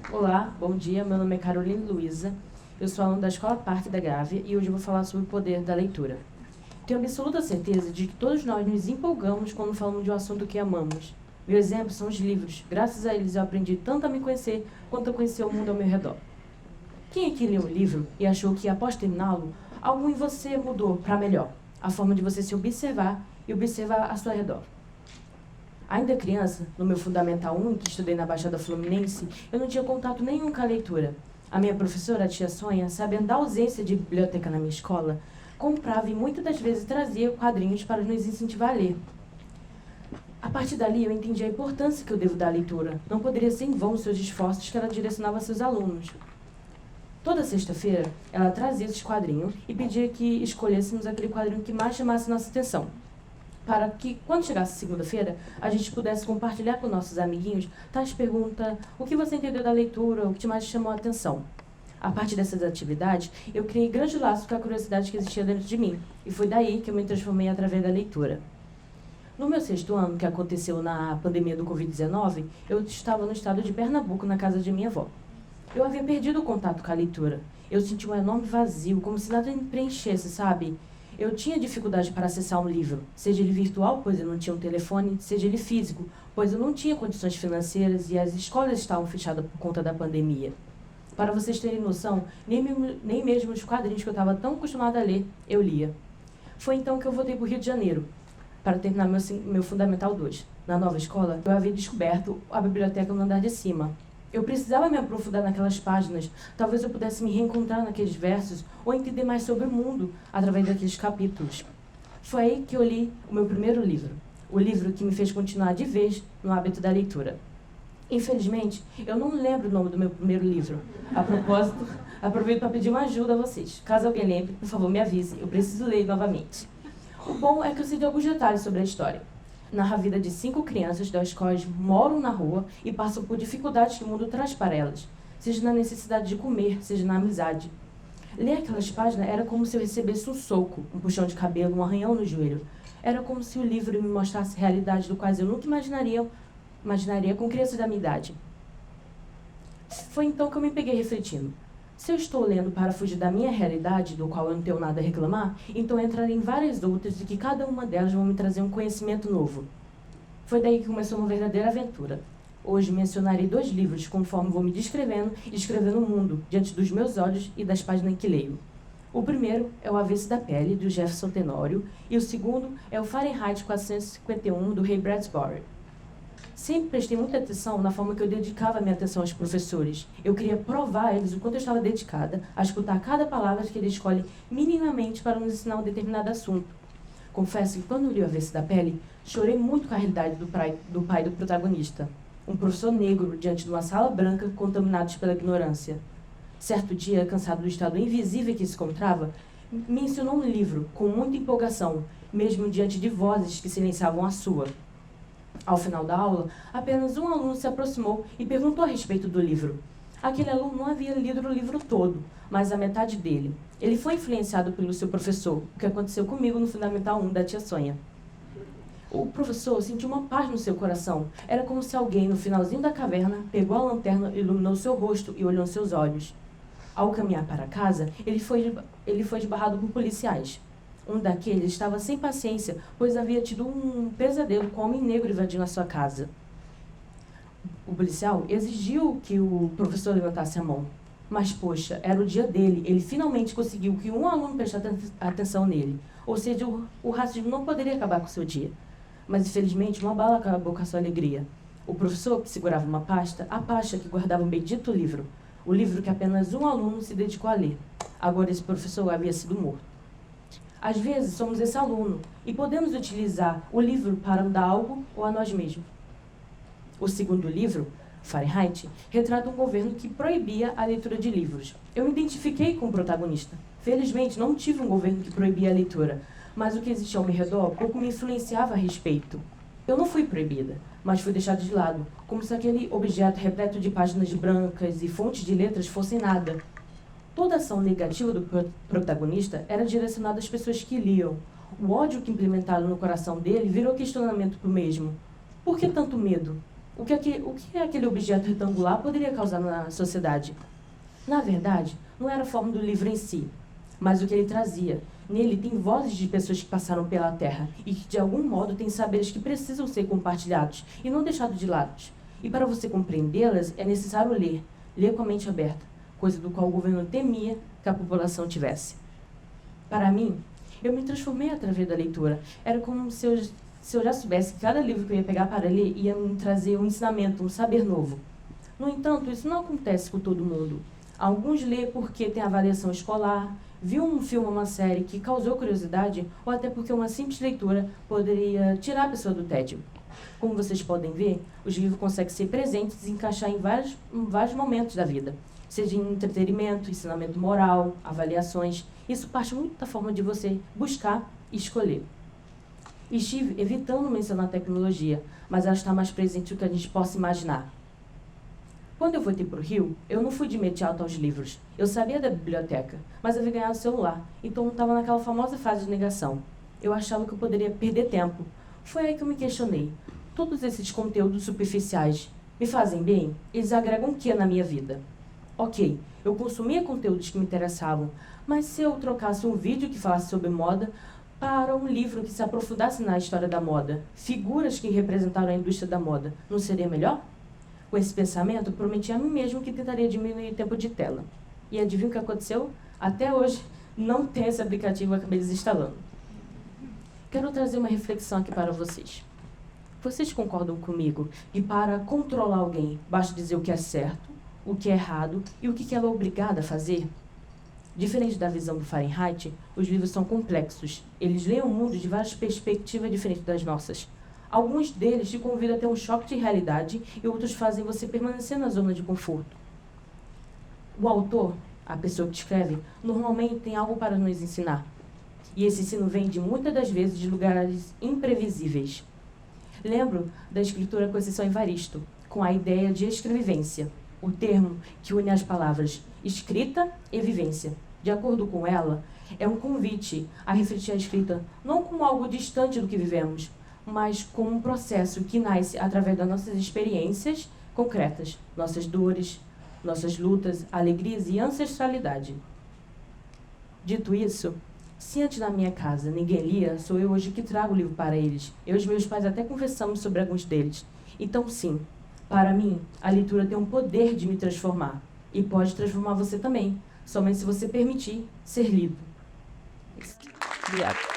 Olá, bom dia. Meu nome é Carolina Luiza. Eu sou aluna da Escola Parque da Gávea e hoje eu vou falar sobre o poder da leitura. Tenho absoluta certeza de que todos nós nos empolgamos quando falamos de um assunto que amamos. Meu exemplo são os livros. Graças a eles eu aprendi tanto a me conhecer quanto a conhecer o mundo ao meu redor. Quem aqui leu um livro e achou que, após terminá-lo, algo em você mudou para melhor? A forma de você se observar e observar ao seu redor. Ainda criança, no meu Fundamental 1, que estudei na Baixada Fluminense, eu não tinha contato nenhum com a leitura. A minha professora, a tia Sonha, sabendo da ausência de biblioteca na minha escola, comprava e muitas das vezes trazia quadrinhos para nos incentivar a ler. A partir dali, eu entendi a importância que eu devo dar à leitura. Não poderia ser em vão os seus esforços que ela direcionava a seus alunos. Toda sexta-feira, ela trazia esses quadrinhos e pedia que escolhêssemos aquele quadrinho que mais chamasse nossa atenção, para que, quando chegasse segunda-feira, a gente pudesse compartilhar com nossos amiguinhos tais perguntas: o que você entendeu da leitura, o que te mais chamou a atenção? A partir dessas atividades, eu criei grande laço com a curiosidade que existia dentro de mim, e foi daí que eu me transformei através da leitura. No meu 6º ano, que aconteceu na pandemia do Covid-19, eu estava no estado de Pernambuco, na casa de minha avó. Eu havia perdido o contato com a leitura. Eu senti um enorme vazio, como se nada me preenchesse, sabe? Eu tinha dificuldade para acessar um livro, seja ele virtual, pois eu não tinha um telefone, seja ele físico, pois eu não tinha condições financeiras e as escolas estavam fechadas por conta da pandemia. Para vocês terem noção, nem mesmo os quadrinhos que eu estava tão acostumada a ler, eu lia. Foi então que eu voltei para o Rio de Janeiro, para terminar meu Fundamental 2. Na nova escola, eu havia descoberto a biblioteca no andar de cima. Eu precisava me aprofundar naquelas páginas. Talvez eu pudesse me reencontrar naqueles versos ou entender mais sobre o mundo através daqueles capítulos. Foi aí que eu li o meu primeiro livro, o livro que me fez continuar de vez no hábito da leitura. Infelizmente, eu não lembro o nome do meu primeiro livro. A propósito, aproveito para pedir uma ajuda a vocês. Caso alguém lembre, por favor, me avise. Eu preciso ler novamente. O bom é que eu sei de alguns detalhes sobre a história. Narra a vida de 5 crianças das quais moram na rua e passam por dificuldades que o mundo traz para elas, seja na necessidade de comer, seja na amizade. Ler aquelas páginas era como se eu recebesse um soco, um puxão de cabelo, um arranhão no joelho. Era como se o livro me mostrasse realidades do quais eu nunca imaginaria com crianças da minha idade. Foi então que eu me peguei refletindo. Se eu estou lendo para fugir da minha realidade, do qual eu não tenho nada a reclamar, então entrarei em várias outras e que cada uma delas vão me trazer um conhecimento novo. Foi daí que começou uma verdadeira aventura. Hoje mencionarei 2 livros, conforme vou me descrevendo e descrevendo o mundo, diante dos meus olhos e das páginas que leio. O primeiro é O Avesso da Pele, do Jefferson Tenório, e o segundo é o Fahrenheit 451, do Ray Bradbury. Sempre prestei muita atenção na forma que eu dedicava a minha atenção aos professores. Eu queria provar a eles o quanto eu estava dedicada a escutar cada palavra que eles escolhem minimamente para nos ensinar um determinado assunto. Confesso que quando eu li O Avesso da Pele, chorei muito com a realidade do pai do protagonista. Um professor negro diante de uma sala branca contaminados pela ignorância. Certo dia, cansado do estado invisível que se encontrava, mencionou um livro com muita empolgação, mesmo diante de vozes que silenciavam a sua. Ao final da aula, apenas um aluno se aproximou e perguntou a respeito do livro. Aquele aluno não havia lido o livro todo, mas a metade dele. Ele foi influenciado pelo seu professor, o que aconteceu comigo no Fundamental 1 da tia Sonha. O professor sentiu uma paz no seu coração. Era como se alguém, no finalzinho da caverna, pegou a lanterna, iluminou seu rosto e olhou seus olhos. Ao caminhar para casa, ele foi esbarrado por policiais. Um daqueles estava sem paciência, pois havia tido um pesadelo com um homem negro invadindo a sua casa. O policial exigiu que o professor levantasse a mão. Mas, poxa, era o dia dele. Ele finalmente conseguiu que um aluno prestasse atenção nele. Ou seja, o racismo não poderia acabar com o seu dia. Mas, infelizmente, uma bala acabou com a sua alegria. O professor, que segurava uma pasta, a pasta que guardava um bendito livro. O livro que apenas um aluno se dedicou a ler. Agora, esse professor havia sido morto. Às vezes, somos esse aluno e podemos utilizar o livro para mudar algo ou a nós mesmos. O segundo livro, Fahrenheit, retrata um governo que proibia a leitura de livros. Eu me identifiquei com o protagonista. Felizmente, não tive um governo que proibia a leitura, mas o que existia ao meu redor pouco me influenciava a respeito. Eu não fui proibida, mas fui deixada de lado, como se aquele objeto repleto de páginas brancas e fontes de letras fosse nada. Toda a ação negativa do protagonista era direcionada às pessoas que liam. O ódio que implementaram no coração dele virou questionamento para o mesmo. Por que tanto medo? o que aquele objeto retangular poderia causar na sociedade. Na verdade, não era a forma do livro em si, mas o que ele trazia. Nele tem vozes de pessoas que passaram pela Terra e que, de algum modo, têm saberes que precisam ser compartilhados e não deixados de lado. E para você compreendê-las, é necessário ler com a mente aberta, coisa do qual o governo temia que a população tivesse. Para mim, eu me transformei através da leitura. Era como se eu já soubesse que cada livro que eu ia pegar para ler ia me trazer um ensinamento, um saber novo. No entanto, isso não acontece com todo mundo. Alguns lêem porque tem avaliação escolar, viu um filme ou uma série que causou curiosidade, ou até porque uma simples leitura poderia tirar a pessoa do tédio. Como vocês podem ver, os livros conseguem ser presentes e encaixar em vários momentos da vida, seja em entretenimento, ensinamento moral, avaliações. Isso parte muito da forma de você buscar e escolher. Estive evitando mencionar tecnologia, mas ela está mais presente do que a gente possa imaginar. Quando eu voltei para o Rio, eu não fui de imediato aos livros. Eu sabia da biblioteca, mas havia ganhado o celular, então eu estava naquela famosa fase de negação. Eu achava que eu poderia perder tempo. Foi aí que eu me questionei. Todos esses conteúdos superficiais me fazem bem? Eles agregam o que na minha vida? Ok, eu consumia conteúdos que me interessavam, mas se eu trocasse um vídeo que falasse sobre moda para um livro que se aprofundasse na história da moda, figuras que representaram a indústria da moda, não seria melhor? Com esse pensamento, prometi a mim mesmo que tentaria diminuir o tempo de tela. E adivinha o que aconteceu? Até hoje, não tem esse aplicativo, eu acabei desinstalando. Quero trazer uma reflexão aqui para vocês. Vocês concordam comigo que para controlar alguém, basta dizer o que é certo, o que é errado e o que ela é obrigada a fazer? Diferente da visão do Fahrenheit, os livros são complexos. Eles leem o mundo de várias perspectivas diferentes das nossas. Alguns deles te convidam a ter um choque de realidade e outros fazem você permanecer na zona de conforto. O autor, a pessoa que escreve, normalmente tem algo para nos ensinar. E esse ensino vem de muitas das vezes de lugares imprevisíveis. Lembro da escritora Conceição Evaristo, com a ideia de escrevivência, o termo que une as palavras escrita e vivência. De acordo com ela, é um convite a refletir a escrita não como algo distante do que vivemos, mas como um processo que nasce através das nossas experiências concretas, nossas dores, nossas lutas, alegrias e ancestralidade. Dito isso, se antes na minha casa ninguém lia, sou eu hoje que trago o livro para eles. Eu e os meus pais até conversamos sobre alguns deles. Então, sim, para mim, a leitura tem um poder de me transformar. E pode transformar você também, somente se você permitir ser lido. Obrigada.